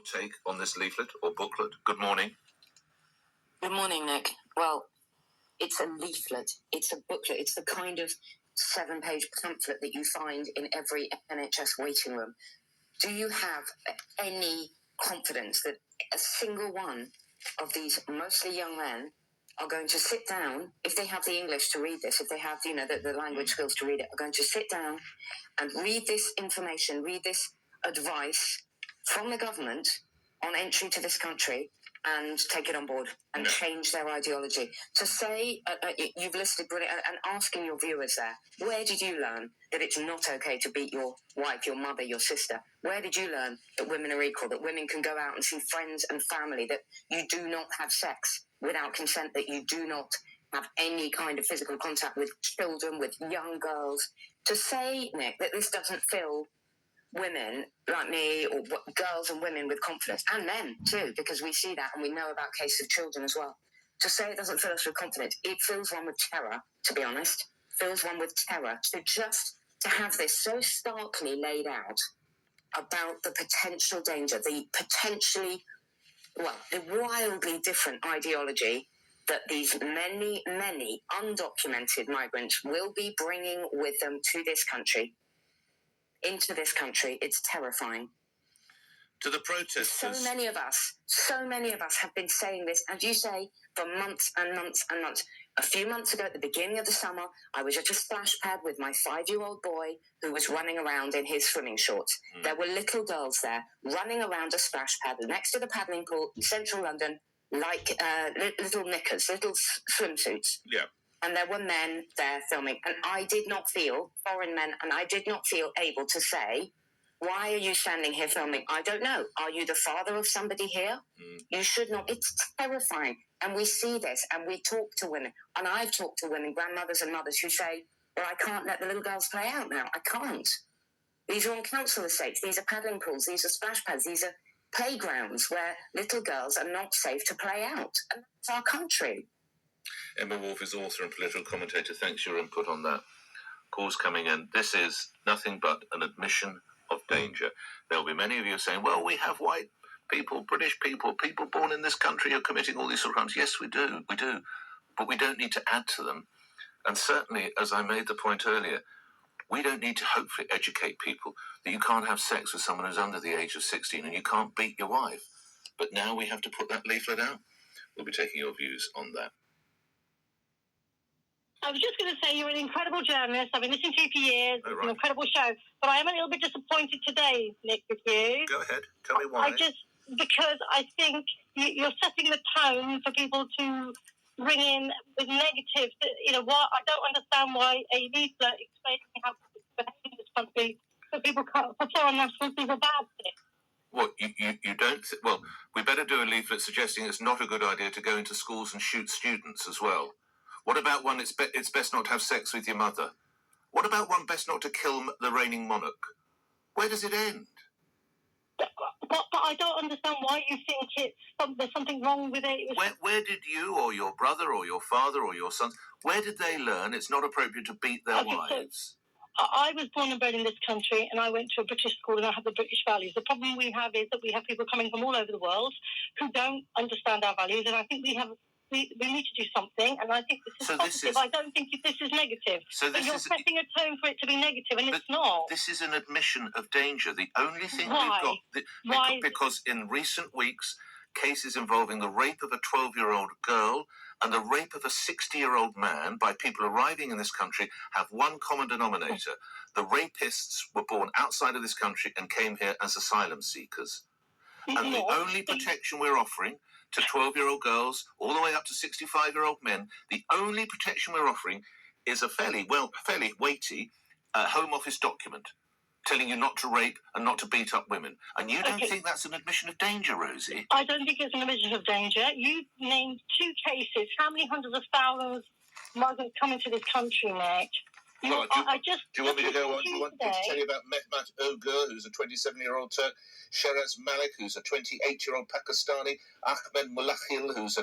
take on this leaflet or booklet? Good morning. Good morning, Nick. Well, it's a leaflet. It's a booklet. It's the kind of 7-page pamphlet that you find in every NHS waiting room. Do you have any confidence that a single one of these mostly young men are going to sit down, if they have the English to read this, if they have, the language skills to read it, are going to sit down and read this information, read this advice from the government on entry to this country and take it on board and change their ideology? To say, you've listed brilliant, and asking your viewers there, where did you learn that it's not okay to beat your wife, your mother, your sister? Where did you learn that women are equal, that women can go out and see friends and family, that you do not have sex without consent, that you do not have any kind of physical contact with children, with young girls? To say, Nick, that this doesn't fill women like me, or girls and women with confidence, and men too, because we see that and we know about cases of children as well. To say it doesn't fill us with confidence, it fills one with terror, to be honest. Fills one with terror. So just to have this so starkly laid out about the potential danger, the wildly different ideology that these many, many undocumented migrants will be bringing with them to this country, into this country, it's terrifying. To the protesters, so many of us have been saying this, and you say, for months and months and months. A few months ago, at the beginning of the summer, I was at a splash pad with my 5-year-old boy who was running around in his swimming shorts. There were little girls there running around a splash pad next to the paddling pool in central London, like little knickers, little swimsuits. Yeah. And there were men there filming, and I did not feel, foreign men, and I did not feel able to say, why are you standing here filming? I don't know. Are you the father of somebody here? You should not. It's terrifying. And we see this, and we talk to women, and I've talked to women, grandmothers and mothers, who say, well, I can't let the little girls play out now. I can't. These are on council estates. These are paddling pools. These are splash pads. These are playgrounds where little girls are not safe to play out. And that's our country. Emma Wolf is author and political commentator. Thanks for your input on that. Calls coming in. This is nothing but an admission of danger. There'll be many of you saying, well, we have white people, British people, people born in this country are committing all these sort of crimes. Yes, we do. But we don't need to add to them. And certainly, as I made the point earlier, we don't need to hopefully educate people that you can't have sex with someone who's under the age of 16 and you can't beat your wife. But now we have to put that leaflet out. We'll be taking your views on that. I was just going to say you're an incredible journalist. I've been listening to you for years. Oh, right. It's an incredible show. But I am a little bit disappointed today, Nick, with you. Go ahead. Tell me why. Because I think you're setting the tone for people to ring in with negatives. What I don't understand why a leaflet explaining how to behave in this country for people for foreign nationals is a bad thing. Well, you don't... Well, we better do a leaflet suggesting it's not a good idea to go into schools and shoot students as well. What about one, it's best not to have sex with your mother? What about one, best not to kill the reigning monarch? Where does it end? But I don't understand why you think there's something wrong with it. Where did you or your brother or your father or your sons, where did they learn it's not appropriate to beat their wives? So I was born and bred in this country, and I went to a British school, and I have the British values. The problem we have is that we have people coming from all over the world who don't understand our values, and I think we need to do something, and I think this is positive. I don't think this is negative. But you're setting a tone for it to be negative, and it's not. This is an admission of danger. The only thing we've got... Because in recent weeks, cases involving the rape of a 12-year-old girl and the rape of a 60-year-old man by people arriving in this country have one common denominator. The rapists were born outside of this country and came here as asylum seekers. And the only protection we're offering to 12-year-old girls, all the way up to 65-year-old men, the only protection we're offering is a fairly weighty Home Office document telling you not to rape and not to beat up women. And you don't think that's an admission of danger, Rosie? I don't think it's an admission of danger. You named 2 cases. How many hundreds of thousands of migrants come into this country, Nick? Do you want me to go on? Do you want me to tell you about Mehmet Ogur, who's a 27-year-old Turk, Sheraz Malik, who's a 28-year-old Pakistani, Ahmed Mulakhil, who's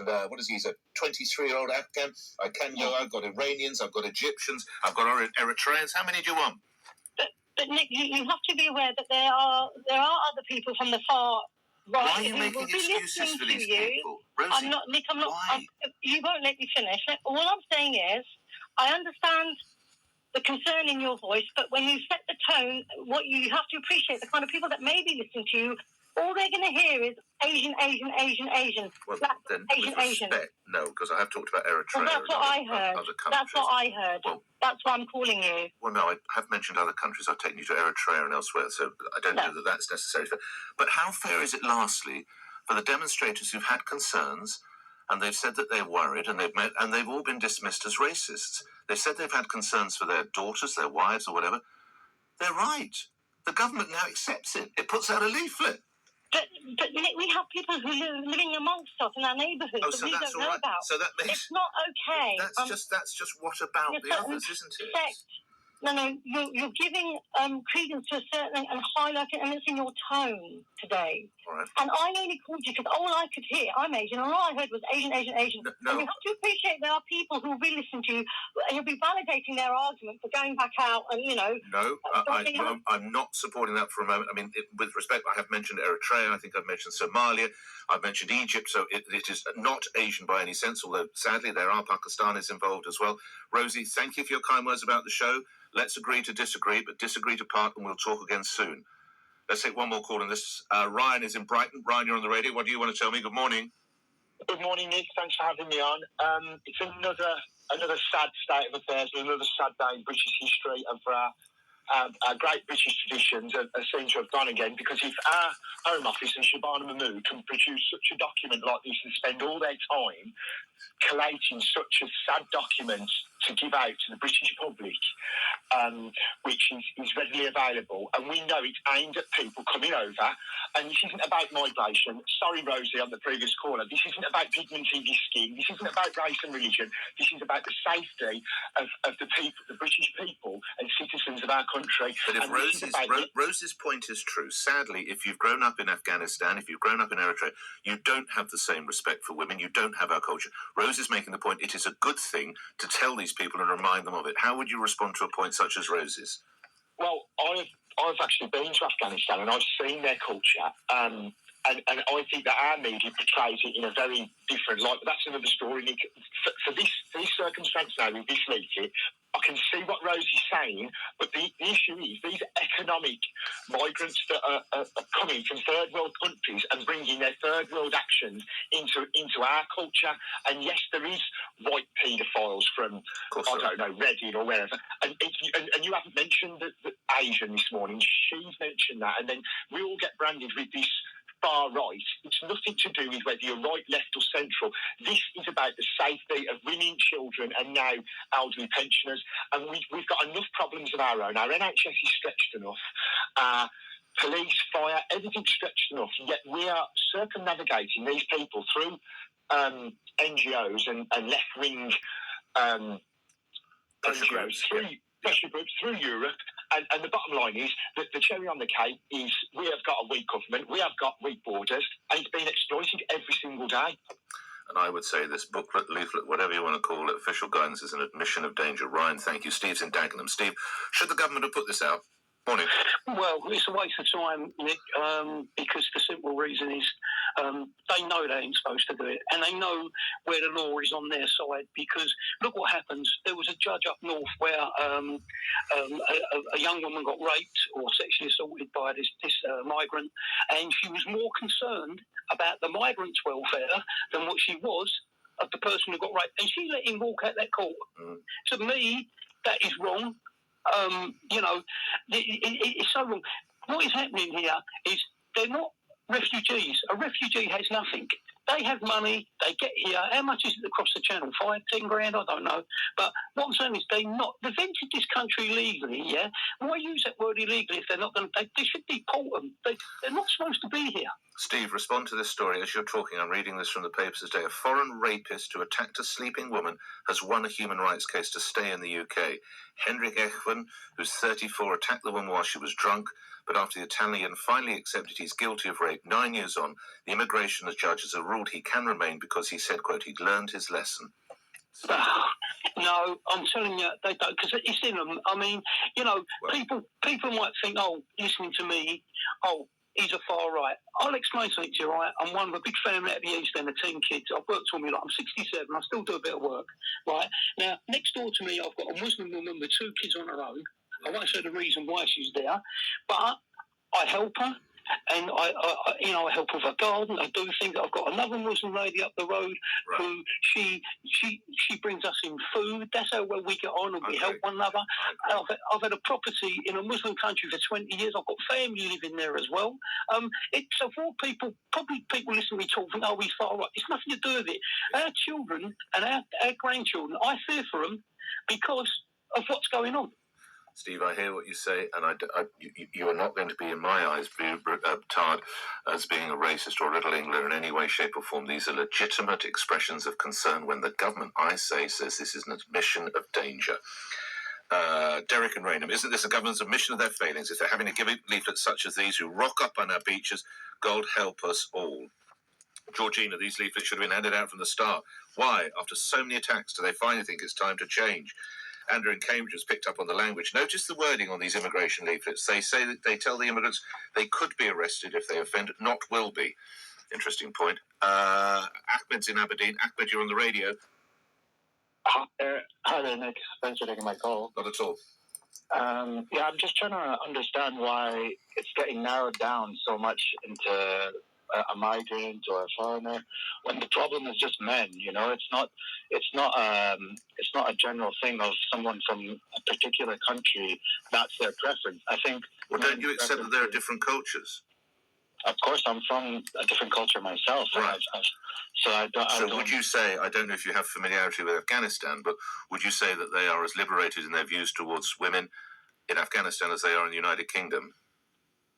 he's a 23-year-old Afghan. I've got Iranians, I've got Egyptians, I've got Eritreans. How many do you want? But Nick, you have to be aware that there are other people from the far right, why are you making excuses for these people? Rosie, I'm not, Nick, I'm not. Why? You won't let me finish. All I'm saying is, I understand the concern in your voice, but when you set the tone, what you have to appreciate the kind of people that may be listening to you, all they're going to hear is Asian, Asian, Asian, Asian. Well, Black, then, Asian, with respect, Asian. no, because I have talked about Eritrea. Well, that's what I heard. Other countries. That's what I heard. Well, that's why I'm calling you. Well, no, I have mentioned other countries. I've taken you to Eritrea and elsewhere, so I don't know that that's necessary. But how fair is it, lastly, for the demonstrators who've had concerns and they've said that they're worried and they've all been dismissed as racists? They've said they've had concerns for their daughters, their wives, or whatever. They're right. The government now accepts it. It puts out a leaflet. But Nick, we have people who are living amongst us in our neighbourhoods that we don't know about. So that makes it's not okay. That's just what about the others, isn't it? No, you're giving credence to a certain and highlighting, and it's in your tone today. All right. And I only called you because all I could hear, I'm Asian, and all I heard was Asian, Asian, Asian. No. And you have to appreciate there are people who will be listening to you, and you'll be validating their argument for going back out and, No, I'm not supporting that for a moment. I mean, with respect, I have mentioned Eritrea, I think I've mentioned Somalia, I've mentioned Egypt, so it is not Asian by any sense, although sadly there are Pakistanis involved as well. Rosie, thank you for your kind words about the show. Let's agree to disagree, but disagree to part, and we'll talk again soon. Let's take one more call on this. Ryan is in Brighton. Ryan, you're on the radio. What do you want to tell me? Good morning. Good morning, Nick. Thanks for having me on. It's another sad state of affairs, another sad day in British history, and for our great British traditions are seem to have gone again, because if our Home Office and Shabana Mahmood can produce such a document like this and spend all their time collating such a sad document to give out to the British public, which is readily available, and we know it's aimed at people coming over, and this isn't about migration. Sorry, Rosie, on the previous caller, this isn't about pigmenting your skin, this isn't about race and religion, this is about the safety of the people, the British people and citizens of our country. But if Rose's point is true, sadly, if you've grown up in Afghanistan, if you've grown up in Eritrea, you don't have the same respect for women, you don't have our culture. Rose is making the point it is a good thing to tell these people and remind them of it. How would you respond to a point such as Rose's? Well, I've actually been to Afghanistan and I've seen their culture, and I think that our media portrays it in a very different light. But that's another story, Nick. For this circumstance now, with this leaflet, I can see what Rosie's saying, but the issue is these economic migrants that are coming from third world countries and bringing their third world actions into our culture. And yes, there is white paedophiles from, I don't know, Reading or wherever. And you haven't mentioned the Asian this morning. She's mentioned that. And then we all get branded with this far right. It's nothing to do with whether you're right, left or central. This is about the safety of women, children and now elderly pensioners. And we've got enough problems of our own. Our NHS is stretched enough. Police, fire, everything's stretched enough. Yet we are circumnavigating these people through NGOs and left-wing NGOs, pressure groups through Europe. And the bottom line is that the cherry on the cake is we have got a weak government, we have got weak borders, and it's being exploited every single day. And I would say this booklet, leaflet, whatever you want to call it, official guidance is an admission of danger. Ryan, thank you. Steve's in Dagenham. Steve, should the government have put this out? Morning. Well, it's a waste of time, Nick, because the simple reason is they know they ain't supposed to do it, and they know where the law is on their side, because look what happens. There was a judge up north where a young woman got raped or sexually assaulted by this migrant, and she was more concerned about the migrant's welfare than what she was of the person who got raped, and she let him walk out that court. To me, that is wrong. It's so wrong. What is happening here is they're not refugees. A refugee has nothing. They have money, they get here. How much is it across the channel? 5, 10 grand? I don't know. But what I'm saying is they've entered this country legally, yeah? Why use that word illegally if they're not going to... They should deport them. They're not supposed to be here. Steve, respond to this story. As you're talking, I'm reading this from the papers today. A foreign rapist who attacked a sleeping woman has won a human rights case to stay in the UK. Hendrik Echven, who's 34, attacked the woman while she was drunk, but after the Italian finally accepted he's guilty of rape 9 years on, the immigration judges have ruled he can remain because he said, quote, he'd learned his lesson. No, I'm telling you, they don't, because it's in them. I mean, people might think, listening to me, he's a far right. I'll explain something to you, right? I'm one of a big family at the East End of 10 kids. I've worked all my life. I'm 67. I still do a bit of work, right? Now, next door to me, I've got a Muslim woman with 2 kids on her own. I won't say the reason why she's there, but I help her. And I help with her garden. I do things. I've got another Muslim lady up the road who she brings us in food. That's how well we get on and we help one another. I've had a property in a Muslim country for 20 years. I've got family living there as well. So for people, probably people listening to me talk think, oh, we far right. It's nothing to do with it. Our children and our grandchildren, I fear for them because of what's going on. Steve, I hear what you say, and you are not going to be, in my eyes, tarred as being a racist or a Little England in any way, shape, or form. These are legitimate expressions of concern when the government, I say, says this is an admission of danger. Derek and Raynham, isn't this a government's admission of their failings if they're having to give leaflets such as these who rock up on our beaches? God help us all. Georgina, these leaflets should have been handed out from the start. Why, after so many attacks, do they finally think it's time to change? Andrew in Cambridge has picked up on the language. Notice the wording on these immigration leaflets. They say that they tell the immigrants they could be arrested if they offend, not will be. Interesting point. Ahmed's in Aberdeen. Ahmed, you're on the radio. Hi there, Nick. Thanks for taking my call. Not at all. I'm just trying to understand why it's getting narrowed down so much into a migrant or a foreigner when the problem is just men. It's not a general thing of someone from a particular country. That's their preference. I think. Well, don't you accept that there are different cultures? Of course, I'm from a different culture myself. Right. So would you say, I don't know if you have familiarity with Afghanistan, but would you say that they are as liberated in their views towards women in Afghanistan as they are in the United Kingdom?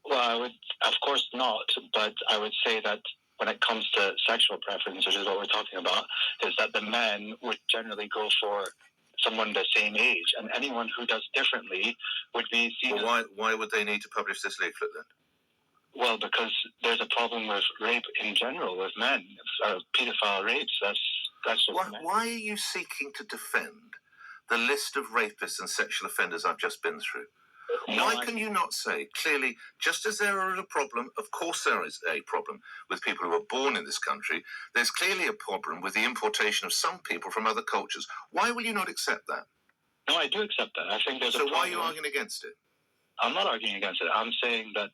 Well, I would, of course not, but I would say that when it comes to sexual preference, which is what we're talking about, is that the men would generally go for someone the same age, and anyone who does differently would be seen. Well, why would they need to publish this leaflet then? Well, because there's a problem with rape in general with men, paedophile rapes. That's just why are you seeking to defend the list of rapists and sexual offenders I've just been through? Why can you not say, clearly, just as there is a problem, of course there is a problem with people who are born in this country, there's clearly a problem with the importation of some people from other cultures. Why will you not accept that? No, I do accept that. I think there's a problem. So why are you arguing against it? I'm not arguing against it. I'm saying that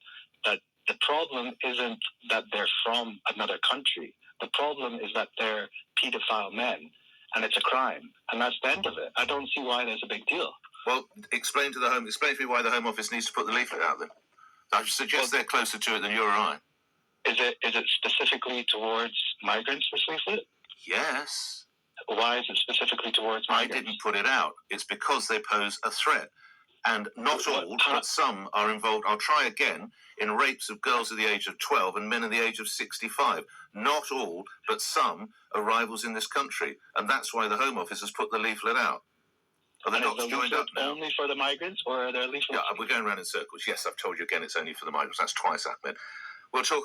the problem isn't that they're from another country. The problem is that they're paedophile men, and it's a crime, and that's the end of it. I don't see why there's a big deal. Well, explain to me why the Home Office needs to put the leaflet out then. I suggest they're closer to it than you or I. Is it specifically towards migrants, this leaflet? Yes. Why is it specifically towards migrants? I didn't put it out. It's because they pose a threat. And not all, but some are involved. I'll try again. In rapes of girls at the age of 12 and men at the age of 65. Not all, but some arrivals in this country. And that's why the Home Office has put the leaflet out. Are the dots joined up now? Only for the migrants, or are there leaflets? Yeah, we're going around in circles. Yes, I've told you again it's only for the migrants. That's twice, Ahmed. We'll talk